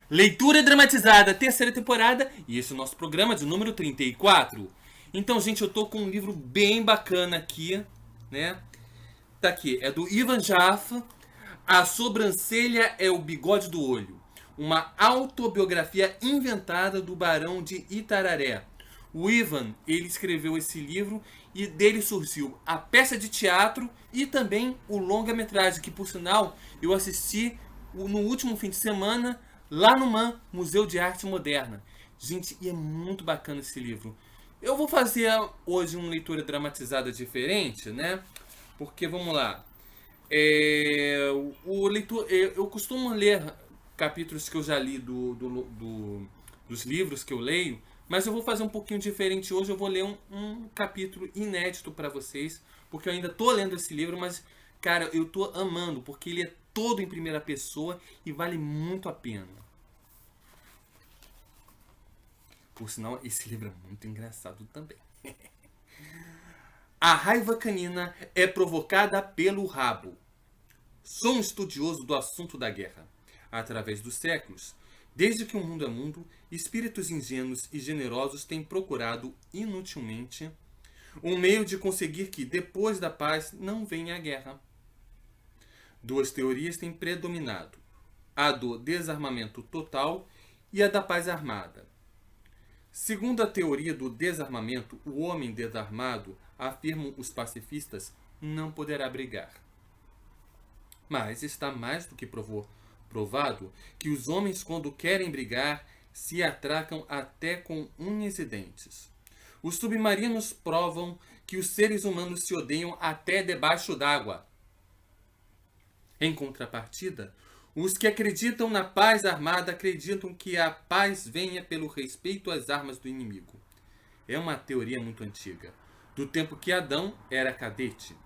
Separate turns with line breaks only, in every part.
Leitura dramatizada, terceira temporada, e esse é o nosso programa de número 34. Então, gente, eu tô com um livro bem bacana aqui, né? Tá aqui, é do Ivan Jaffa, A Sobrancelha é o Bigode do Olho. Uma autobiografia inventada do Barão de Itararé. O Ivan, ele escreveu esse livro e dele surgiu a peça de teatro e também o longa-metragem, que por sinal eu assisti no último fim de semana lá no MAN, Museu de Arte Moderna. Gente, e é muito bacana esse livro. Eu vou fazer hoje uma leitura dramatizada diferente, né? Porque vamos lá. O leitor, eu costumo ler capítulos que eu já li dos livros que eu leio, mas eu vou fazer um pouquinho diferente hoje. Eu vou ler um capítulo inédito para vocês, porque eu ainda tô lendo esse livro, mas cara, eu tô amando, porque ele é todo em primeira pessoa e vale muito a pena. Por sinal, esse livro é muito engraçado também. A raiva canina é provocada pelo rabo. Sou um estudioso do assunto da guerra. Através dos séculos, desde que o mundo é mundo, espíritos ingênuos e generosos têm procurado inutilmente um meio de conseguir que, depois da paz, não venha a guerra. Duas teorias têm predominado: a do desarmamento total e a da paz armada. Segundo a teoria do desarmamento, o homem desarmado, afirmam os pacifistas, não poderá brigar. Mas está mais do que provado que os homens, quando querem brigar, se atracam até com unhas e dentes. Os submarinos provam que os seres humanos se odeiam até debaixo d'água. Em contrapartida, os que acreditam na paz armada acreditam que a paz venha pelo respeito às armas do inimigo. É uma teoria muito antiga, do tempo que Adão era cadete.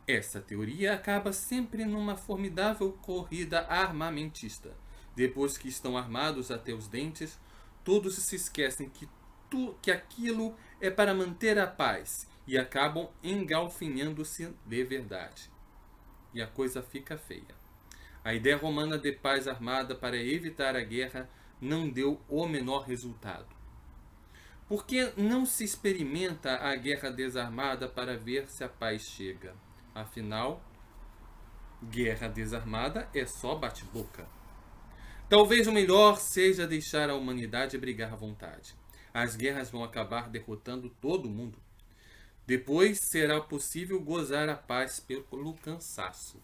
Essa teoria acaba sempre numa formidável corrida armamentista. Depois que estão armados até os dentes, todos se esquecem que aquilo é para manter a paz e acabam engalfinhando-se de verdade. E a coisa fica feia. A ideia romana de paz armada para evitar a guerra não deu o menor resultado. Por que não se experimenta a guerra desarmada para ver se a paz chega? Afinal, guerra desarmada é só bate-boca. Talvez o melhor seja deixar a humanidade brigar à vontade. As guerras vão acabar derrotando todo mundo. Depois será possível gozar a paz pelo cansaço.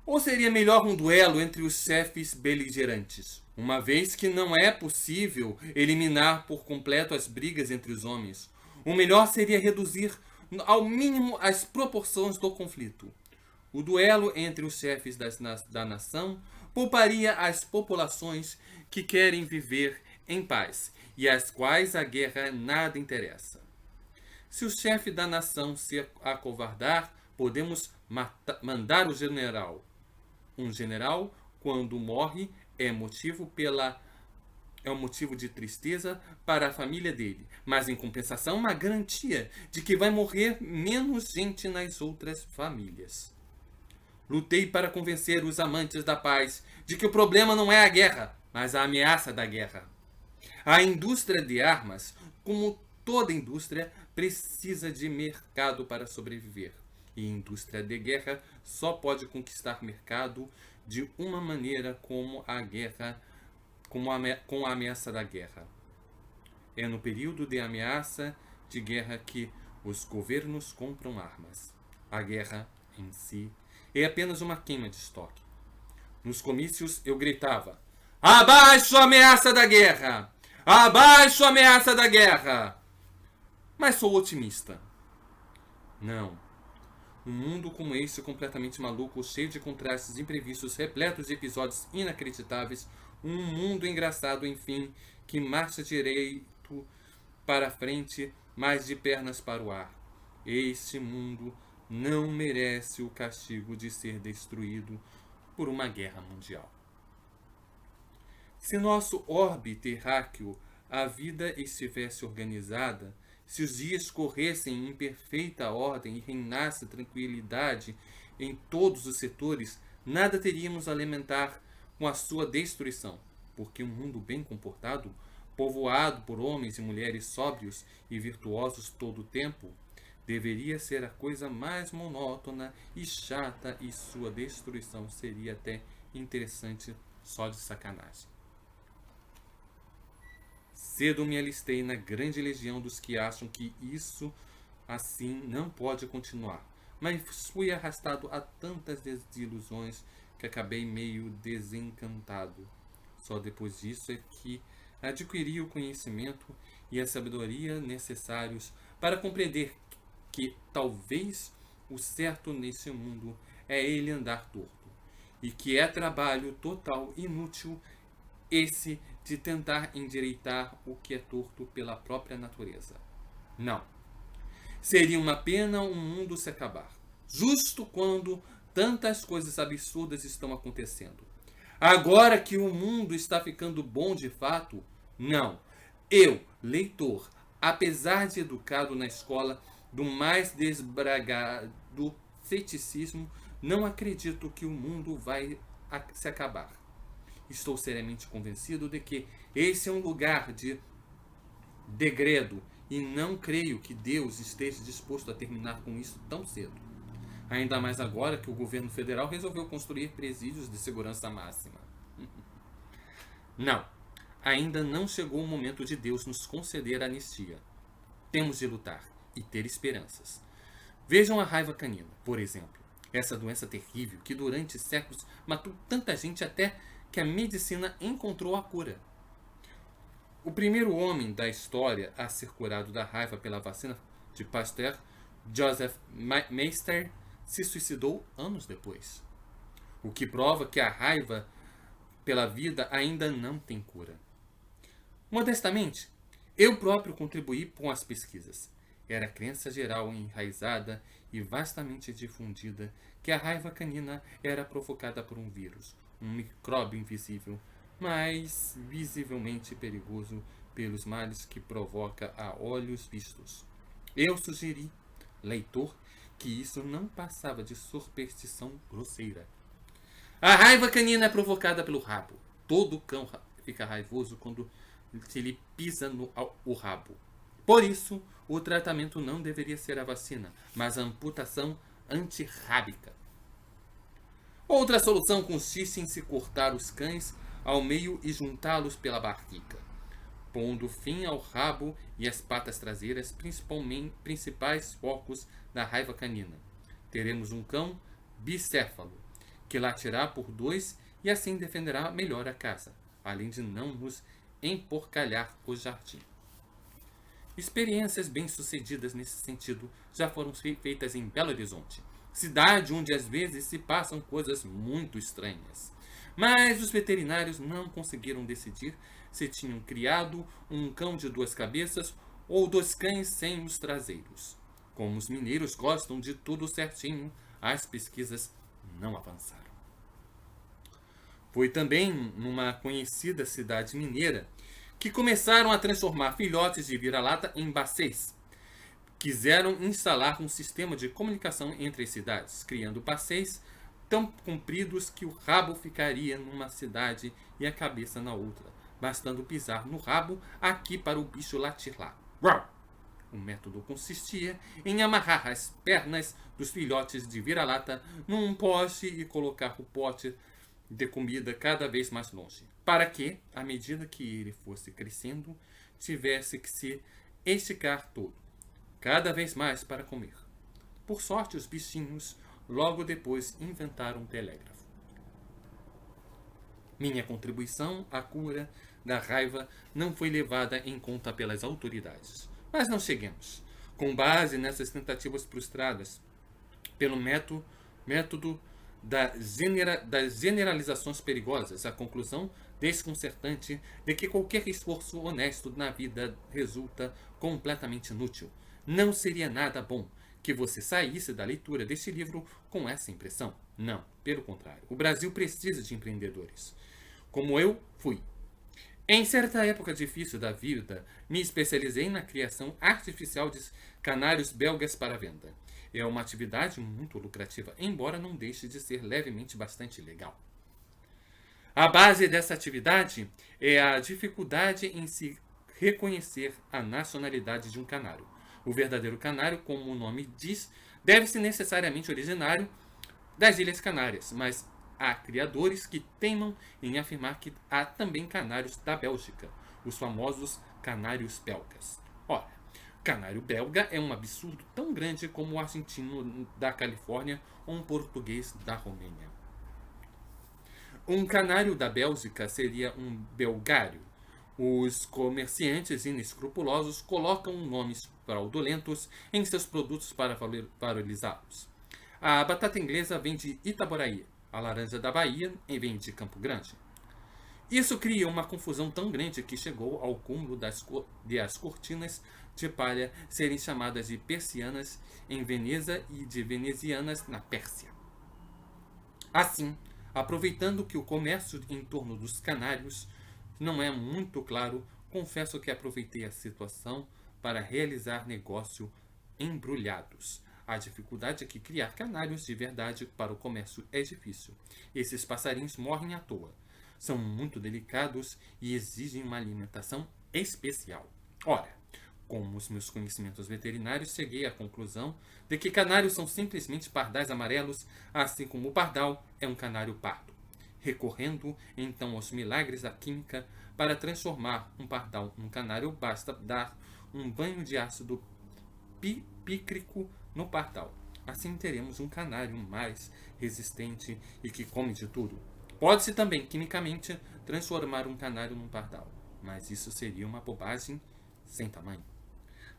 Ou seria melhor um duelo entre os chefes beligerantes, uma vez que não é possível eliminar por completo as brigas entre os homens? O melhor seria reduzir ao mínimo as proporções do conflito. O duelo entre os chefes da nação pouparia as populações que querem viver em paz e às quais a guerra nada interessa. Se o chefe da nação se acovardar, podemos mandar o general. Um general, quando morre, é motivo de tristeza para a família dele, mas em compensação uma garantia de que vai morrer menos gente nas outras famílias. Lutei para convencer os amantes da paz de que o problema não é a guerra, mas a ameaça da guerra. A indústria de armas, como toda indústria, precisa de mercado para sobreviver. E a indústria de guerra só pode conquistar mercado de uma maneira como a guerra, com a ameaça da guerra. É no período de ameaça de guerra que os governos compram armas. A guerra, em si, é apenas uma queima de estoque. Nos comícios eu gritava: abaixo a ameaça da guerra! Abaixo a ameaça da guerra! Mas sou otimista. Não. Um mundo como esse, completamente maluco, cheio de contrastes imprevistos, repletos de episódios inacreditáveis, um mundo engraçado, enfim, que marcha direito para frente, mas de pernas para o ar. Este mundo não merece o castigo de ser destruído por uma guerra mundial. Se nosso orbe terráqueo a vida estivesse organizada, se os dias corressem em perfeita ordem e reinasse tranquilidade em todos os setores, nada teríamos a lamentar com a sua destruição, porque um mundo bem comportado, povoado por homens e mulheres sóbrios e virtuosos todo o tempo, deveria ser a coisa mais monótona e chata, e sua destruição seria até interessante só de sacanagem. Cedo me alistei na grande legião dos que acham que isso assim não pode continuar, mas fui arrastado a tantas desilusões que acabei meio desencantado. Só depois disso é que adquiri o conhecimento e a sabedoria necessários para compreender que talvez o certo nesse mundo é ele andar torto, e que é trabalho total inútil esse de tentar endireitar o que é torto pela própria natureza. Não. Seria uma pena o mundo se acabar, justo quando tantas coisas absurdas estão acontecendo. Agora que o mundo está ficando bom de fato, não. Eu, leitor, apesar de educado na escola do mais desbragado ceticismo, não acredito que o mundo vai se acabar. Estou seriamente convencido de que esse é um lugar de degredo e não creio que Deus esteja disposto a terminar com isso tão cedo. Ainda mais agora que o governo federal resolveu construir presídios de segurança máxima. Não, ainda não chegou o momento de Deus nos conceder a anistia. Temos de lutar e ter esperanças. Vejam a raiva canina, por exemplo. Essa doença terrível que durante séculos matou tanta gente até que a medicina encontrou a cura. O primeiro homem da história a ser curado da raiva pela vacina de Pasteur, Joseph Meister, se suicidou anos depois. O que prova que a raiva pela vida ainda não tem cura. Modestamente, eu próprio contribuí com as pesquisas. Era crença geral enraizada e vastamente difundida que a raiva canina era provocada por um vírus, um micróbio invisível, mas visivelmente perigoso pelos males que provoca a olhos vistos. Eu sugeri, leitor, que isso não passava de superstição grosseira. A raiva canina é provocada pelo rabo. Todo cão fica raivoso quando se lhe pisa o rabo. Por isso, o tratamento não deveria ser a vacina, mas a amputação antirrábica. Outra solução consiste em se cortar os cães ao meio e juntá-los pela barriga, pondo fim ao rabo e às patas traseiras, principais focos da raiva canina. Teremos um cão bicéfalo, que latirá por dois e assim defenderá melhor a casa, além de não nos emporcalhar o jardim. Experiências bem-sucedidas nesse sentido já foram feitas em Belo Horizonte, cidade onde às vezes se passam coisas muito estranhas. Mas os veterinários não conseguiram decidir se tinham criado um cão de duas cabeças ou 2 cães sem os traseiros. Como os mineiros gostam de tudo certinho, as pesquisas não avançaram. Foi também numa conhecida cidade mineira que começaram a transformar filhotes de vira-lata em bacês. Quiseram instalar um sistema de comunicação entre as cidades, criando bacês tão compridos que o rabo ficaria numa cidade e a cabeça na outra, bastando pisar no rabo aqui para o bicho latir lá. Uau! O método consistia em amarrar as pernas dos filhotes de vira-lata num poste e colocar o pote de comida cada vez mais longe, para que, à medida que ele fosse crescendo, tivesse que se esticar todo, cada vez mais para comer. Por sorte, os bichinhos logo depois inventaram um telégrafo. Minha contribuição à cura da raiva não foi levada em conta pelas autoridades. Mas não cheguemos. Com base nessas tentativas frustradas pelo método das generalizações perigosas, a conclusão desconcertante de que qualquer esforço honesto na vida resulta completamente inútil. Não seria nada bom que você saísse da leitura deste livro com essa impressão. Não, pelo contrário. O Brasil precisa de empreendedores. Como eu fui. Em certa época difícil da vida, me especializei na criação artificial de canários belgas para venda. É uma atividade muito lucrativa, embora não deixe de ser levemente bastante legal. A base dessa atividade é a dificuldade em se reconhecer a nacionalidade de um canário. O verdadeiro canário, como o nome diz, deve-se necessariamente originário das Ilhas Canárias, mas há criadores que teimam em afirmar que há também canários da Bélgica, os famosos canários belgas. Ora, canário belga é um absurdo tão grande como o argentino da Califórnia ou um português da Romênia. Um canário da Bélgica seria um belgário. Os comerciantes inescrupulosos colocam nomes fraudulentos em seus produtos para valorizá-los. A batata inglesa vem de Itaboraí, a laranja da Bahia vem de Campo Grande. Isso cria uma confusão tão grande que chegou ao cúmulo de as cortinas de palha serem chamadas de persianas em Veneza e de venezianas na Pérsia. Assim, aproveitando que o comércio em torno dos canários não é muito claro, confesso que aproveitei a situação para realizar negócio embrulhados. A dificuldade é que criar canários de verdade para o comércio é difícil. Esses passarinhos morrem à toa. São muito delicados e exigem uma alimentação especial. Ora, com os meus conhecimentos veterinários, cheguei à conclusão de que canários são simplesmente pardais amarelos, assim como o pardal é um canário pardo. Recorrendo então aos milagres da química, para transformar um pardal num canário, basta dar um banho de ácido pícrico no pardal. Assim teremos um canário mais resistente e que come de tudo. Pode-se também, quimicamente, transformar um canário num pardal, mas isso seria uma bobagem sem tamanho.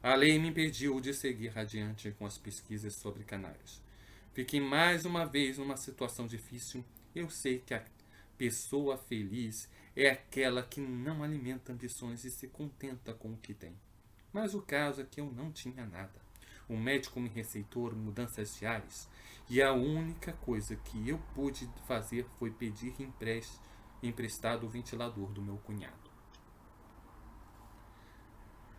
A lei me impediu de seguir adiante com as pesquisas sobre canários. Fiquei mais uma vez numa situação difícil. Eu sei que a pessoa feliz é aquela que não alimenta ambições e se contenta com o que tem. Mas o caso é que eu não tinha nada. O médico me receitou mudanças diárias e a única coisa que eu pude fazer foi pedir emprestado o ventilador do meu cunhado.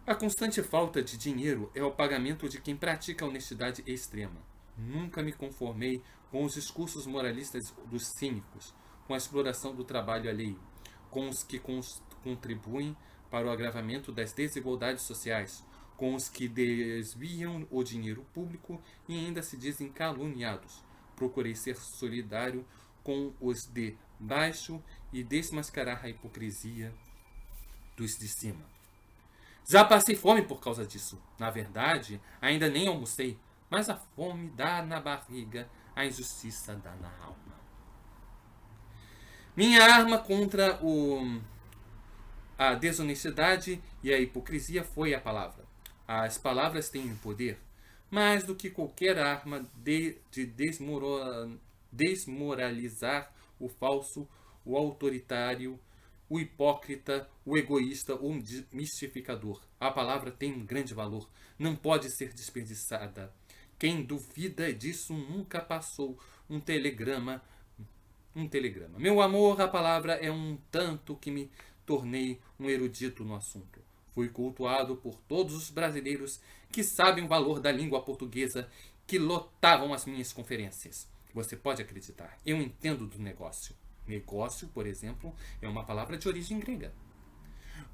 A constante falta de dinheiro é o pagamento de quem pratica a honestidade extrema. Nunca me conformei com os discursos moralistas dos cínicos, com a exploração do trabalho alheio, com os que contribuem para o agravamento das desigualdades sociais, com os que desviam o dinheiro público e ainda se dizem caluniados. Procurei ser solidário com os de baixo e desmascarar a hipocrisia dos de cima. Já passei fome por causa disso. Na verdade, ainda nem almocei, mas a fome dá na barriga, a injustiça dá na alma. Minha arma contra a desonestidade e a hipocrisia foi a palavra. As palavras têm poder, mais do que qualquer arma de desmoralizar o falso, o autoritário, o hipócrita, o egoísta, o mistificador. A palavra tem um grande valor, não pode ser desperdiçada. Quem duvida disso nunca passou um telegrama. Meu amor à palavra é um tanto que me tornei um erudito no assunto. Fui cultuado por todos os brasileiros que sabem o valor da língua portuguesa, que lotavam as minhas conferências. Você pode acreditar, eu entendo do negócio. Negócio, por exemplo, é uma palavra de origem grega.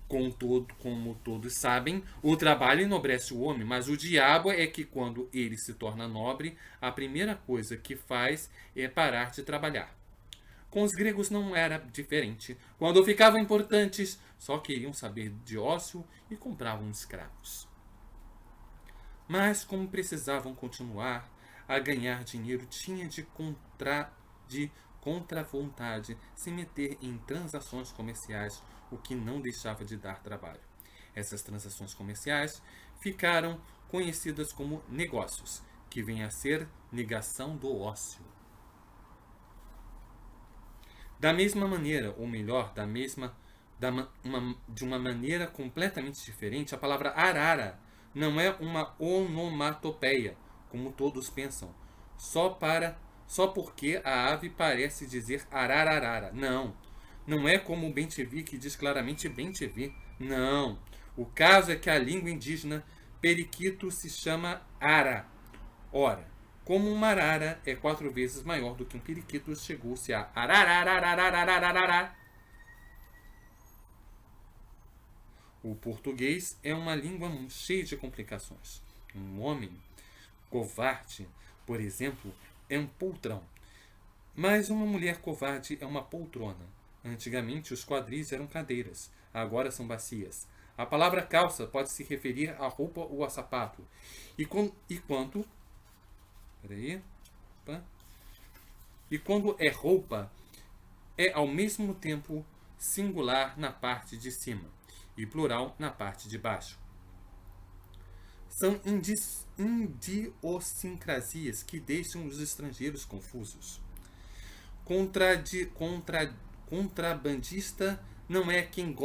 Contudo, como todos sabem, o trabalho enobrece o homem, mas o diabo é que quando ele se torna nobre, a primeira coisa que faz é parar de trabalhar. Com os gregos não era diferente. Quando ficavam importantes, só queriam saber de ócio e compravam escravos. Mas como precisavam continuar a ganhar dinheiro, tinha de contra vontade se meter em transações comerciais, o que não deixava de dar trabalho. Essas transações comerciais ficaram conhecidas como negócios, que vem a ser negação do ócio. Da mesma maneira, ou melhor, de uma maneira completamente diferente, a palavra arara não é uma onomatopeia, como todos pensam, só porque a ave parece dizer arararara. Não é como o bem-te-vi que diz claramente bem-te-vi. Não. O caso é que a língua indígena periquito se chama ara. Ora, Como uma arara é 4 vezes maior do que um periquito, chegou-se a arararararararararará. O português é uma língua cheia de complicações. Um homem covarde, por exemplo, é um poltrão. Mas uma mulher covarde é uma poltrona. Antigamente os quadris eram cadeiras, agora são bacias. A palavra calça pode se referir à roupa ou a sapato. E quando é roupa, é ao mesmo tempo singular na parte de cima e plural na parte de baixo. São idiosincrasias que deixam os estrangeiros confusos. Contrabandista não é quem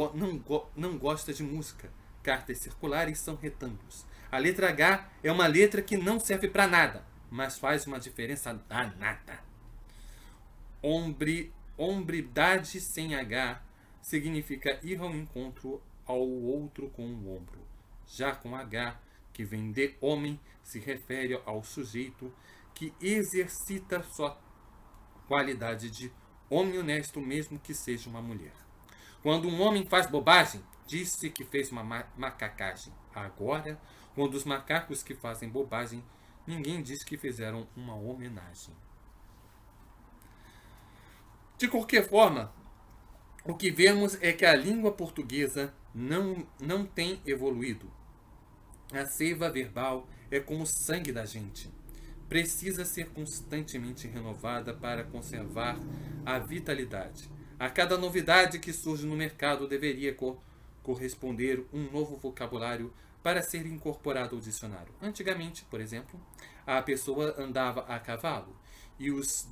não gosta de música. Cartas circulares são retângulos. A letra H é uma letra que não serve para nada, mas faz uma diferença danada. Hombridade sem H significa ir ao encontro ao outro com o ombro. Já com H, que vem de homem, se refere ao sujeito que exercita sua qualidade de homem honesto, mesmo que seja uma mulher. Quando um homem faz bobagem, diz-se que fez uma macacagem. Agora, quando os macacos que fazem bobagem, ninguém diz que fizeram uma homenagem. De qualquer forma, o que vemos é que a língua portuguesa não tem evoluído. A seiva verbal é como o sangue da gente. Precisa ser constantemente renovada para conservar a vitalidade. A cada novidade que surge no mercado deveria corresponder um novo vocabulário para ser incorporado ao dicionário. Antigamente, por exemplo, a pessoa andava a cavalo e os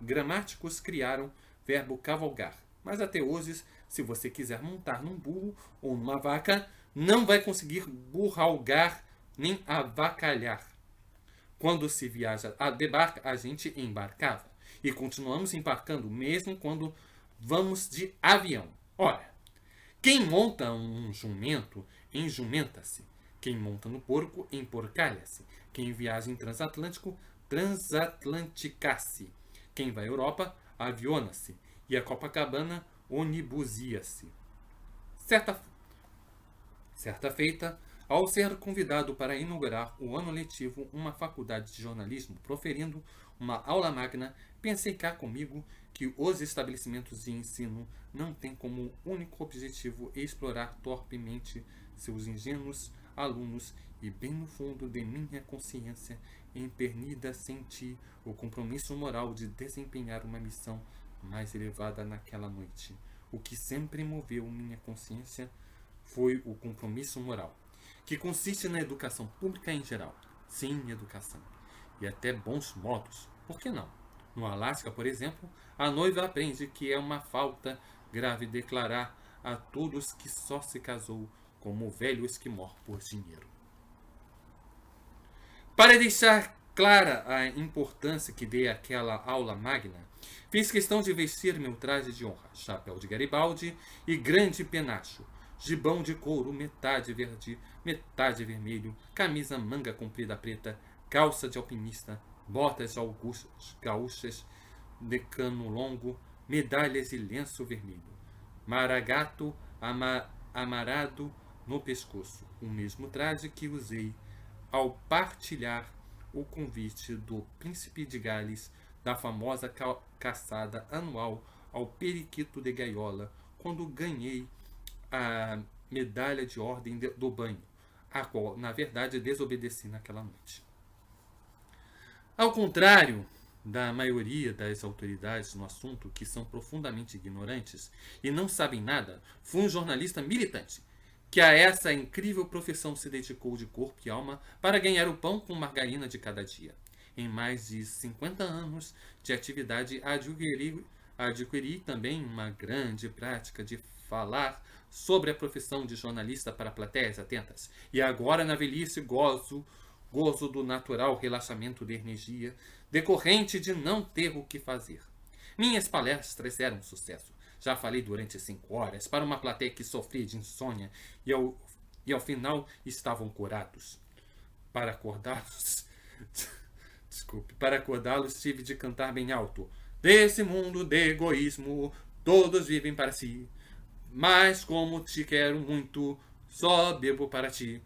gramáticos criaram verbo cavalgar. Mas até hoje, se você quiser montar num burro ou numa vaca, não vai conseguir burralgar nem avacalhar. Quando se viaja de barca, a gente embarcava. E continuamos embarcando mesmo quando vamos de avião. Ora, quem monta um jumento, enjumenta-se. Quem monta no porco, emporcalha-se. Quem viaja em transatlântico, transatlantica-se. Quem vai à Europa, aviona-se. E a Copacabana, onibusia-se. Certa feita, ao ser convidado para inaugurar o ano letivo uma faculdade de jornalismo, proferindo uma aula magna, pensei cá comigo que os estabelecimentos de ensino não têm como único objetivo explorar torpemente seus ingênuos alunos e bem no fundo de minha consciência empernida senti o compromisso moral de desempenhar uma missão mais elevada naquela noite. O que sempre moveu minha consciência foi o compromisso moral, que consiste na educação pública em geral. Sim, educação. E até bons modos. Por que não? No Alasca, por exemplo, a noiva aprende que é uma falta grave declarar a todos que só se casou como o velho esquimó por dinheiro. Para deixar clara a importância que dei àquela aula magna, fiz questão de vestir meu traje de honra, chapéu de Garibaldi e grande penacho, gibão de couro, metade verde, metade vermelho, camisa manga comprida preta, calça de alpinista, botas gaúchas de cano longo, medalhas e lenço vermelho, maragato amarrado no pescoço, o mesmo traje que usei ao partilhar o convite do príncipe de Gales da famosa caçada anual ao periquito de gaiola, quando ganhei a medalha de ordem do banho, a qual, na verdade, desobedeci naquela noite. Ao contrário da maioria das autoridades no assunto, que são profundamente ignorantes e não sabem nada, fui um jornalista militante, que a essa incrível profissão se dedicou de corpo e alma para ganhar o pão com margarina de cada dia. Em mais de 50 anos de atividade, adquiri também uma grande prática de falar sobre a profissão de jornalista para plateias atentas. E agora, na velhice, gozo do natural relaxamento de energia decorrente de não ter o que fazer. Minhas palestras eram um sucesso. Já falei durante 5 horas para uma plateia que sofria de insônia e ao final estavam curados. Para acordá-los... Desculpe, para acordá-los tive de cantar bem alto. Desse mundo de egoísmo, todos vivem para si. Mas como te quero muito, só bebo para ti.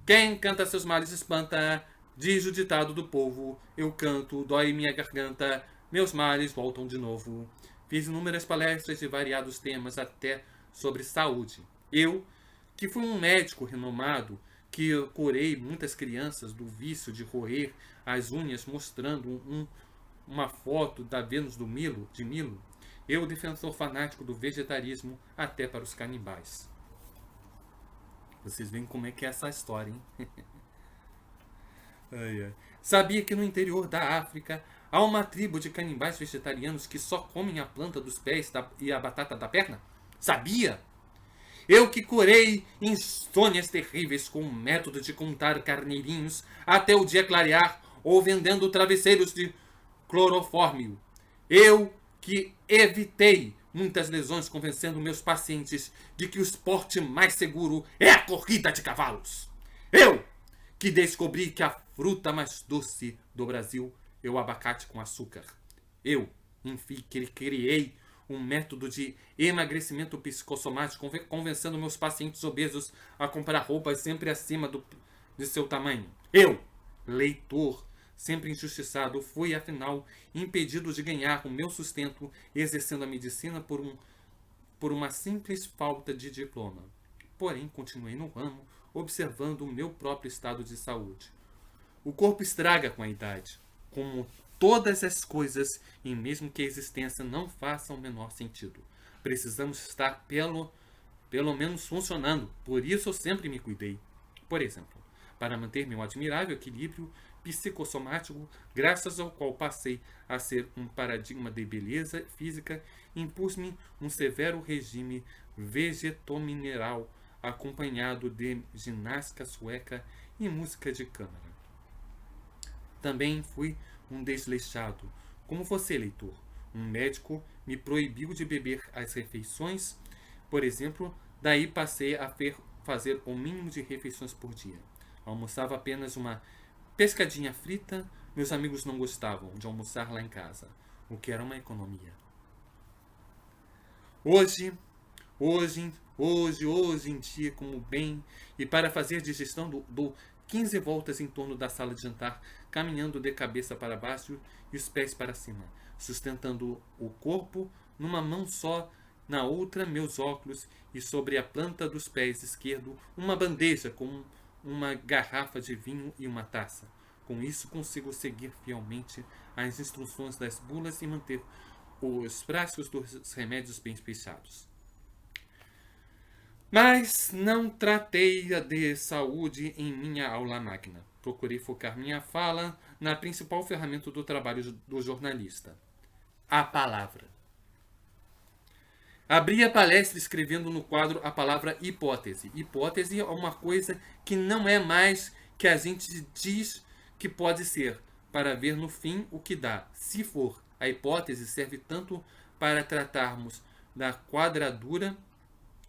Quem canta seus males espanta, diz o ditado do povo. Eu canto, dói minha garganta, meus males voltam de novo. Fiz inúmeras palestras de variados temas, até sobre saúde. Eu, que fui um médico renomado, que curei muitas crianças do vício de roer as unhas mostrando uma foto da Vênus de Milo, eu, defensor fanático do vegetarianismo até para os canibais. Vocês veem como é que é essa história, hein? Ai, ai. Sabia que no interior da África há uma tribo de canibais vegetarianos que só comem a planta dos pés e a batata da perna? Sabia? Eu que curei insônias terríveis com o método de contar carneirinhos até o dia clarear ou vendendo travesseiros de clorofórmio. Eu que evitei muitas lesões convencendo meus pacientes de que o esporte mais seguro é a corrida de cavalos. Eu que descobri que a fruta mais doce do Brasil é o abacate com açúcar. Eu, enfim, que criei um método de emagrecimento psicossomático, convencendo meus pacientes obesos a comprar roupas sempre acima de seu tamanho. Eu, leitor, sempre injustiçado, fui, afinal, impedido de ganhar o meu sustento exercendo a medicina por uma simples falta de diploma. Porém, continuei no ramo, observando o meu próprio estado de saúde. O corpo estraga com a idade, como todas as coisas, e mesmo que a existência não faça o menor sentido. Precisamos estar pelo menos funcionando, por isso eu sempre me cuidei. Por exemplo, para manter meu admirável equilíbrio psicossomático, graças ao qual passei a ser um paradigma de beleza física, impus-me um severo regime vegetomineral acompanhado de ginástica sueca e música de câmara. Também fui um desleixado. Como você, leitor, um médico me proibiu de beber as refeições, por exemplo, daí passei a fazer o mínimo de refeições por dia. Almoçava apenas uma pescadinha frita, meus amigos não gostavam de almoçar lá em casa, o que era uma economia. Hoje em dia, como bem, e para fazer digestão dou 15 voltas em torno da sala de jantar, caminhando de cabeça para baixo e os pés para cima, sustentando o corpo numa mão só, na outra meus óculos e sobre a planta dos pés esquerdo uma bandeja com uma garrafa de vinho e uma taça. Com isso consigo seguir fielmente as instruções das bulas e manter os frascos dos remédios bem fechados. Mas não tratei de saúde em minha aula magna. Procurei focar minha fala na principal ferramenta do trabalho do jornalista: a palavra. Abri a palestra escrevendo no quadro a palavra hipótese. Hipótese é uma coisa que não é mais que a gente diz que pode ser, para ver no fim o que dá. Se for, a hipótese serve tanto para tratarmos da quadradura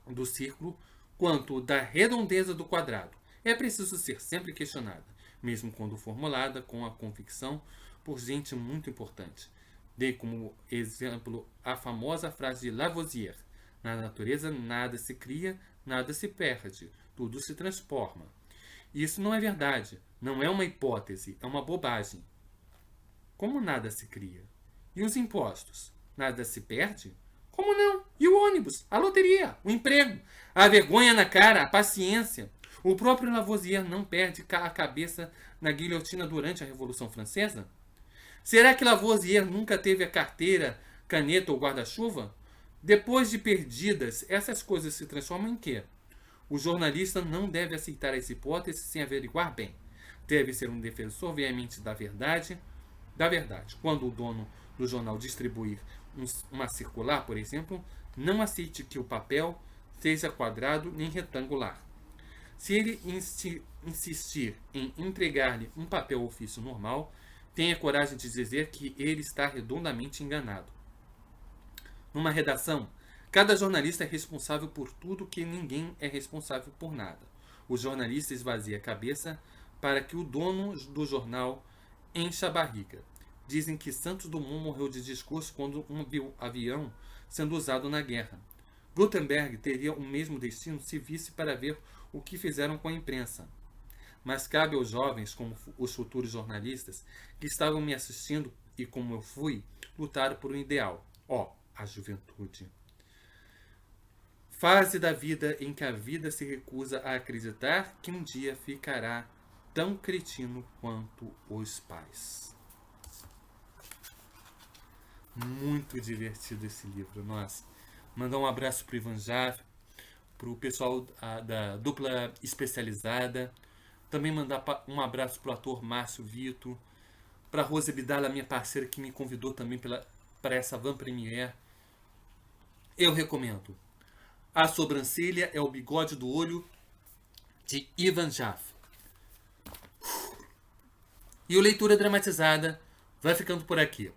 do círculo quanto da redondeza do quadrado. É preciso ser sempre questionada, mesmo quando formulada com a convicção por gente muito importante. Dei como exemplo a famosa frase de Lavoisier: na natureza nada se cria, nada se perde, tudo se transforma. Isso não é verdade, não é uma hipótese, é uma bobagem. Como nada se cria? E os impostos? Nada se perde? Como não? E o ônibus? A loteria? O emprego? A vergonha na cara? A paciência? O próprio Lavoisier não perde a cabeça na guilhotina durante a Revolução Francesa? Será que Lavoisier nunca teve a carteira, caneta ou guarda-chuva? Depois de perdidas, essas coisas se transformam em quê? O jornalista não deve aceitar essa hipótese sem averiguar bem. Deve ser um defensor veemente da verdade. Quando o dono do jornal distribuir uma circular, por exemplo, não aceite que o papel seja quadrado nem retangular. Se ele insistir em entregar-lhe um papel ofício normal, tenha coragem de dizer que ele está redondamente enganado. Numa redação, cada jornalista é responsável por tudo que ninguém é responsável por nada. O jornalista esvazia a cabeça para que o dono do jornal enche a barriga. Dizem que Santos Dumont morreu de desgosto quando um avião sendo usado na guerra. Gutenberg teria o mesmo destino se visse para ver o que fizeram com a imprensa. Mas cabe aos jovens, como os futuros jornalistas, que estavam me assistindo e como eu fui, lutar por um ideal. A juventude. Fase da vida em que a vida se recusa a acreditar que um dia ficará tão cretino quanto os pais. Muito divertido esse livro, nossa. Mandar um abraço para o Ivan Jaffe, para o pessoal da dupla especializada. Também mandar um abraço para o ator Márcio Vito, para a Rose Abdala, minha parceira, que me convidou também para essa van premiere. Eu recomendo. A Sobrancelha é o Bigode do Olho, de Ivan Jaffe. E o Leitura Dramatizada vai ficando por aqui.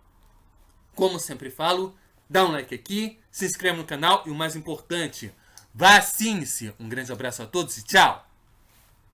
Como sempre falo, dá um like aqui, se inscreve no canal e o mais importante, vacine-se. Um grande abraço a todos e tchau!